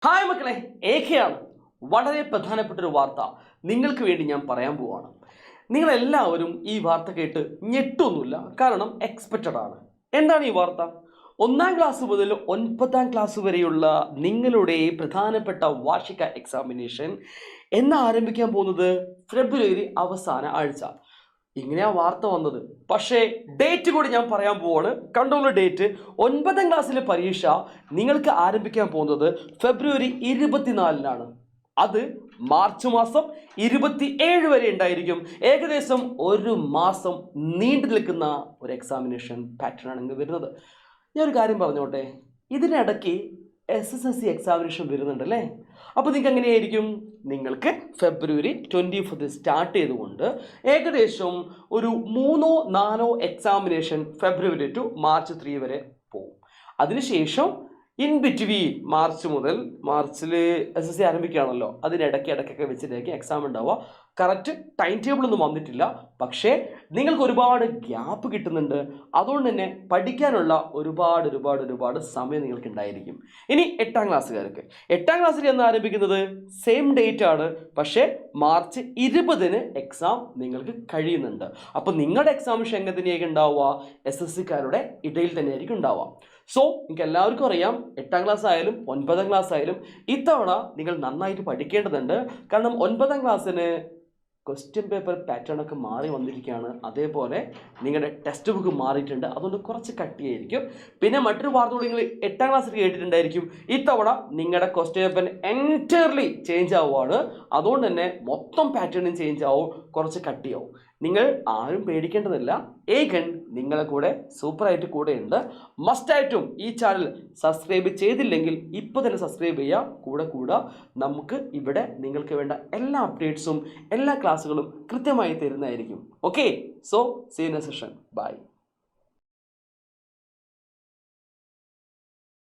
Hi മക്കളെ, ഏകയാണ്. വളരെ പ്രധാനപ്പെട്ട ഒരു വാർത്ത നിങ്ങൾക്ക് വേണ്ടി ഞാൻ പറയാൻ പോവാണ്. നിങ്ങളെല്ലാവരും ഈ വാർത്ത കേട്ട് ഞെട്ടൊന്നുമില്ല, കാരണം എക്സ്പെക്റ്റഡ് ആണ്. എന്താണ് ഈ വാർത്ത? 1-ാം ക്ലാസ് മുതൽ 9-ാം ക്ലാസ് വരെയുള്ള നിങ്ങളുടെ പ്രധാനപ്പെട്ട വാർഷിക എക്സാമിനേഷൻ ആരംഭിക്കാൻ പോകുന്നത് ഫെബ്രുവരി അവസാന ആഴ്ച. ഇങ്ങനെയാ വാർത്ത വന്നത്. പക്ഷേ ഡേറ്റ് കൂടി ഞാൻ പറയാൻ പോവാണ്. കണ്ടോളൂ ഡേറ്റ്. 9-ാം ക്ലാസ്സിലെ പരീക്ഷ നിങ്ങൾക്ക് ആരംഭിക്കാൻ പോകുന്നത് ഫെബ്രുവരി 24-നാണ്. അത് മാർച്ച് മാസം 27 വരെ ഉണ്ടായിരിക്കും. ഏകദേശം ഒരു മാസം നീണ്ടു നിൽക്കുന്ന ഒരു എക്സാമിനേഷൻ പാറ്റേൺ ആണ് ഇങ്ങ് വരുന്നത്. ഞാനൊരു കാര്യം പറഞ്ഞോട്ടെ, ഇതിനിടയ്ക്ക് SSLC എക്സാമിനേഷൻ വരുന്നുണ്ടല്ലേ. അപ്പോൾ നിങ്ങൾക്ക് എങ്ങനെയായിരിക്കും? നിങ്ങൾക്ക് ഫെബ്രുവരി 24 സ്റ്റാർട്ട് ചെയ്തുകൊണ്ട് ഏകദേശം ഒരു 3-4 എക്സാമിനേഷൻ ഫെബ്രുവരി ടു മാർച്ച് 3 വരെ പോകും. അതിനുശേഷം ഇൻ ബിറ്റ്വീൻ മാർച്ചിൽ SSLC ആരംഭിക്കുകയാണല്ലോ, ഇടയ്ക്കൊക്കെ വെച്ചിട്ടായിരിക്കും എക്സാം ഉണ്ടാവുക. കറക്റ്റ് ടൈം ടേബിൾ ഒന്നും വന്നിട്ടില്ല, പക്ഷേ നിങ്ങൾക്ക് ഒരുപാട് ഗ്യാപ്പ് കിട്ടുന്നുണ്ട്. അതുകൊണ്ട് തന്നെ പഠിക്കാനുള്ള ഒരുപാട് സമയം നിങ്ങൾക്ക് ഉണ്ടായിരിക്കും. ഇനി 8-ാം ക്ലാസ്സുകാർക്ക് 8-ാം ക്ലാസ്സിൽ എന്ന് ആരംഭിക്കുന്നത് സെയിം ഡേറ്റ് ആണ്, പക്ഷേ മാർച്ച് 20-ന് എക്സാം നിങ്ങൾക്ക് കഴിയുന്നുണ്ട്. അപ്പോൾ നിങ്ങളുടെ എക്സാമിനേഷൻ എങ്ങനെ തന്നെയായിരിക്കും ഉണ്ടാവുക? SSLCക്കാരുടെ ഇടയിൽ തന്നെയായിരിക്കും ഉണ്ടാവുക. സോ നിങ്ങൾക്ക് എല്ലാവർക്കും അറിയാം, 8-ാം ക്ലാസ് ആയാലും 9-ാം ക്ലാസ് ആയാലും ഇത്തവണ നിങ്ങൾ നന്നായിട്ട് പഠിക്കേണ്ടതുണ്ട്. കാരണം 9-ാം ക്ലാസ്സിന് ക്വസ്റ്റ്യൻ പേപ്പർ പാറ്റേൺ ഒക്കെ മാറി വന്നിരിക്കുകയാണ്. അതേപോലെ നിങ്ങളുടെ ടെക്സ്റ്റ് ബുക്ക് മാറിയിട്ടുണ്ട്, അതുകൊണ്ട് കുറച്ച് കട്ടിയായിരിക്കും. പിന്നെ മറ്റൊരു വാർത്ത കൂടി നിങ്ങൾ 8-ാം ക്ലാസ്സിൽ കേട്ടിട്ടുണ്ടായിരിക്കും, ഇത്തവണ നിങ്ങളുടെ ക്വസ്റ്റ്യൻ പേപ്പർ എൻറ്റയർലി ചേഞ്ച് ആവുകയാണ്. അതുകൊണ്ട് തന്നെ മൊത്തം പാറ്റേണും ചേഞ്ച് ആവും, കുറച്ച് കട്ടിയാവും. നിങ്ങൾ ആരും പേടിക്കേണ്ടതില്ല, ഏകൻ നിങ്ങളെ കൂടെ സൂപ്പറായിട്ട് കൂടെയുണ്ട്. മസ്റ്റായിട്ടും ഈ ചാനൽ സബ്സ്ക്രൈബ് ചെയ്തില്ലെങ്കിൽ ഇപ്പോൾ തന്നെ സബ്സ്ക്രൈബ് ചെയ്യുക. കൂടെ നമുക്ക് ഇവിടെ നിങ്ങൾക്ക് വേണ്ട എല്ലാ അപ്ഡേറ്റ്സും എല്ലാ ക്ലാസ്സുകളും കൃത്യമായി തരുന്നതായിരിക്കും. Okay, so see in a session. By.